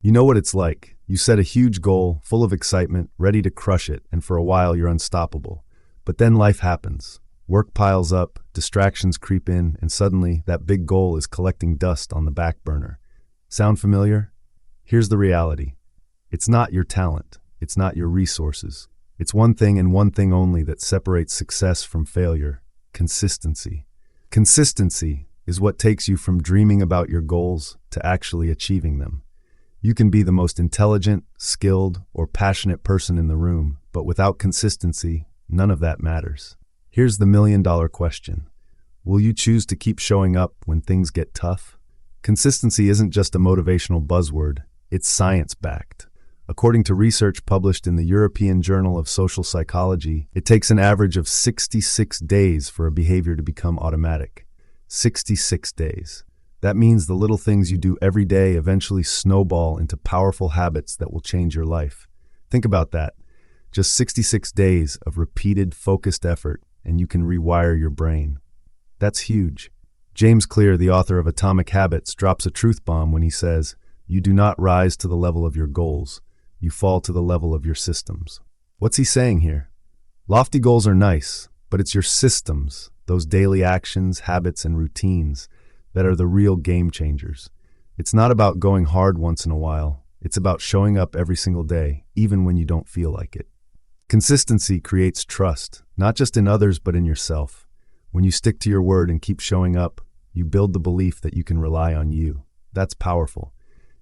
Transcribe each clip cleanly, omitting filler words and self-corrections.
You know what it's like. You set a huge goal, full of excitement, ready to crush it, and for a while you're unstoppable. But then life happens. Work piles up, distractions creep in, and suddenly that big goal is collecting dust on the back burner. Sound familiar? Here's the reality. It's not your talent. It's not your resources. It's one thing and one thing only that separates success from failure: consistency. Consistency is what takes you from dreaming about your goals to actually achieving them. You can be the most intelligent, skilled, or passionate person in the room, but without consistency, none of that matters. Here's the million-dollar question. Will you choose to keep showing up when things get tough? Consistency isn't just a motivational buzzword, it's science-backed. According to research published in the European Journal of Social Psychology, it takes an average of 66 days for a behavior to become automatic. 66 days. That means the little things you do every day eventually snowball into powerful habits that will change your life. Think about that. Just 66 days of repeated, focused effort, and you can rewire your brain. That's huge. James Clear, the author of Atomic Habits, drops a truth bomb when he says, "You do not rise to the level of your goals. You fall to the level of your systems." What's he saying here? Lofty goals are nice, but it's your systems, those daily actions, habits, and routines, that are the real game changers. It's not about going hard once in a while. It's about showing up every single day, even when you don't feel like it. Consistency creates trust, not just in others, but in yourself. When you stick to your word and keep showing up, you build the belief that you can rely on you. That's powerful.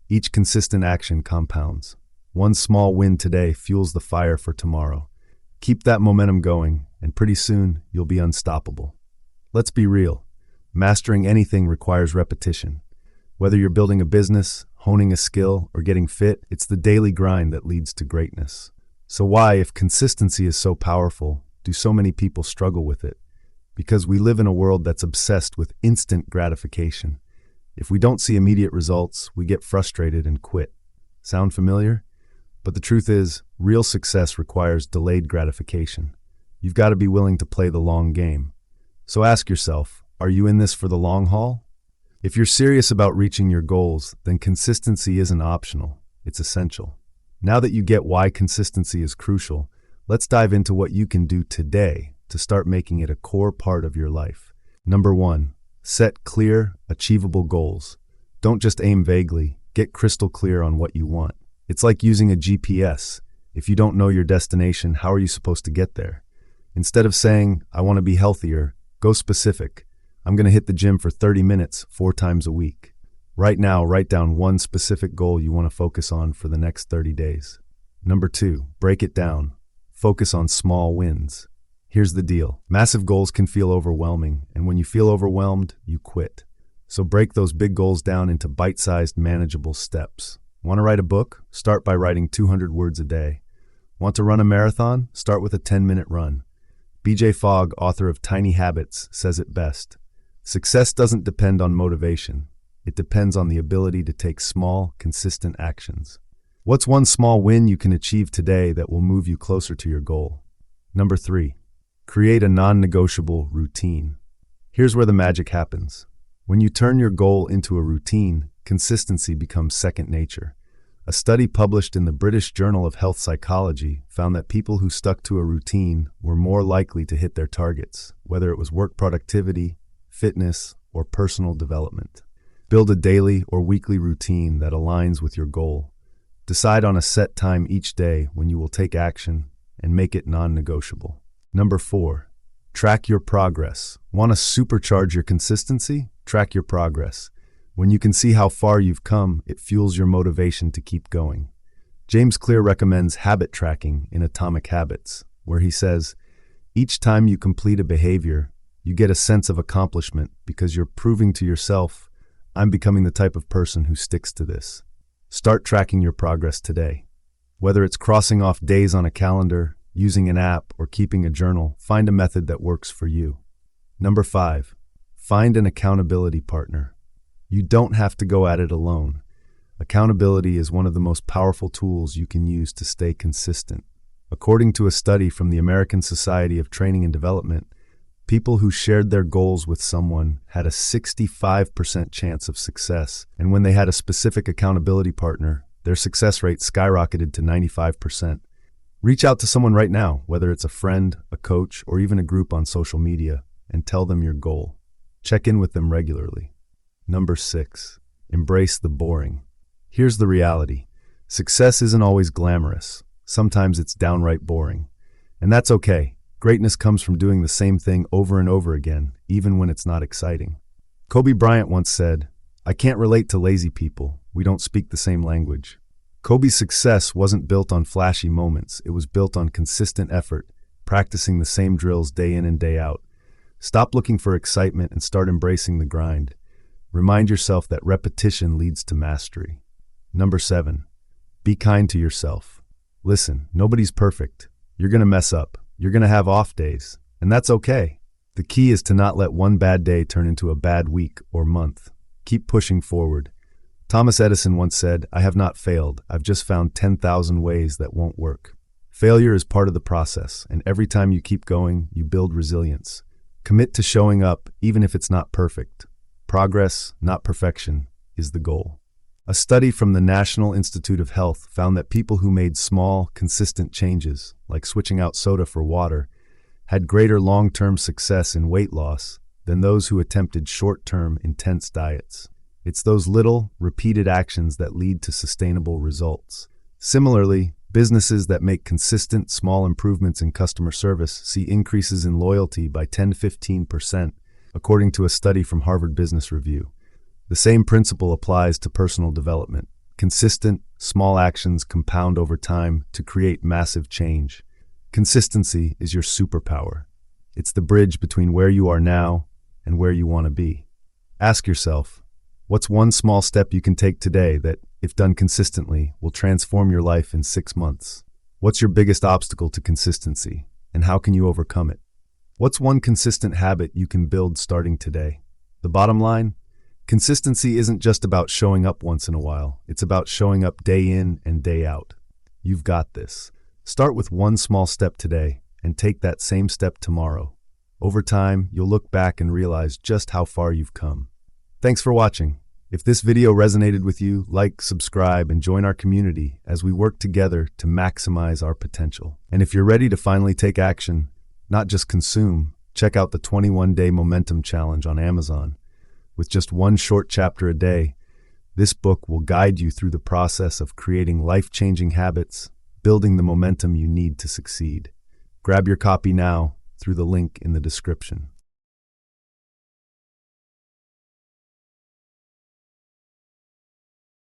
Each consistent action compounds. One small win today fuels the fire for tomorrow. Keep that momentum going, and pretty soon you'll be unstoppable. Let's be real. Mastering anything requires repetition. Whether you're building a business, honing a skill, or getting fit, it's the daily grind that leads to greatness. So why, if consistency is so powerful, do so many people struggle with it? Because we live in a world that's obsessed with instant gratification. If we don't see immediate results, we get frustrated and quit. Sound familiar? But the truth is, real success requires delayed gratification. You've got to be willing to play the long game. So ask yourself, are you in this for the long haul? If you're serious about reaching your goals, then consistency isn't optional, it's essential. Now that you get why consistency is crucial, let's dive into what you can do today to start making it a core part of your life. Number 1, set clear, achievable goals. Don't just aim vaguely, get crystal clear on what you want. It's like using a GPS. If you don't know your destination, how are you supposed to get there? Instead of saying, "I want to be healthier," go specific. I'm going to hit the gym for 30 minutes, 4 times a week. Right now, write down one specific goal you want to focus on for the next 30 days. Number 2, break it down. Focus on small wins. Here's the deal. Massive goals can feel overwhelming, and when you feel overwhelmed, you quit. So break those big goals down into bite-sized, manageable steps. Want to write a book? Start by writing 200 words a day. Want to run a marathon? Start with a 10-minute run. BJ Fogg, author of Tiny Habits, says it best. Success doesn't depend on motivation. It depends on the ability to take small, consistent actions. What's one small win you can achieve today that will move you closer to your goal? Number 3, create a non-negotiable routine. Here's where the magic happens. When you turn your goal into a routine, consistency becomes second nature. A study published in the British Journal of Health Psychology found that people who stuck to a routine were more likely to hit their targets, whether it was work productivity, fitness, or personal development. Build a daily or weekly routine that aligns with your goal. Decide on a set time each day when you will take action and make it non-negotiable. Number 4, track your progress. Want to supercharge your consistency? Track your progress. When you can see how far you've come, it fuels your motivation to keep going. James Clear recommends habit tracking in Atomic Habits, where he says, each time you complete a behavior, you get a sense of accomplishment because you're proving to yourself, I'm becoming the type of person who sticks to this. Start tracking your progress today. Whether it's crossing off days on a calendar, using an app, or keeping a journal, find a method that works for you. Number 5, find an accountability partner. You don't have to go at it alone. Accountability is one of the most powerful tools you can use to stay consistent. According to a study from the American Society of Training and Development, people who shared their goals with someone had a 65% chance of success, and when they had a specific accountability partner, Their success rate skyrocketed to 95%. Reach out to someone right now, whether it's a friend, a coach, or even a group on social media, and tell them your goal. Check in with them regularly. Number 6, embrace the boring. Here's the reality. Success isn't always glamorous. Sometimes it's downright boring. And that's okay. Greatness comes from doing the same thing over and over again, even when it's not exciting. Kobe Bryant once said, "I can't relate to lazy people. We don't speak the same language." Kobe's success wasn't built on flashy moments. It was built on consistent effort, practicing the same drills day in and day out. Stop looking for excitement and start embracing the grind. Remind yourself that repetition leads to mastery. Number 7, be kind to yourself. Listen, nobody's perfect. You're going to mess up. You're going to have off days, and that's okay. The key is to not let one bad day turn into a bad week or month. Keep pushing forward. Thomas Edison once said, "I have not failed. I've just found 10,000 ways that won't work." Failure is part of the process, and every time you keep going, you build resilience. Commit to showing up, even if it's not perfect. Progress, not perfection, is the goal. A study from the National Institute of Health found that people who made small, consistent changes, like switching out soda for water, had greater long-term success in weight loss than those who attempted short-term, intense diets. It's those little, repeated actions that lead to sustainable results. Similarly, businesses that make consistent, small improvements in customer service see increases in loyalty by 10 to 15%, according to a study from Harvard Business Review. The same principle applies to personal development. Consistent, small actions compound over time to create massive change. Consistency is your superpower. It's the bridge between where you are now and where you want to be. Ask yourself, what's one small step you can take today that, if done consistently, will transform your life in 6 months? What's your biggest obstacle to consistency, and how can you overcome it? What's one consistent habit you can build starting today? The bottom line? Consistency isn't just about showing up once in a while. It's about showing up day in and day out. You've got this. Start with one small step today and take that same step tomorrow. Over time, you'll look back and realize just how far you've come. Thanks for watching. If this video resonated with you, like, subscribe, and join our community as we work together to maximize our potential. And if you're ready to finally take action, not just consume, check out the 21-Day Momentum Challenge on Amazon. With just one short chapter a day, this book will guide you through the process of creating life-changing habits, building the momentum you need to succeed. Grab your copy now through the link in the description.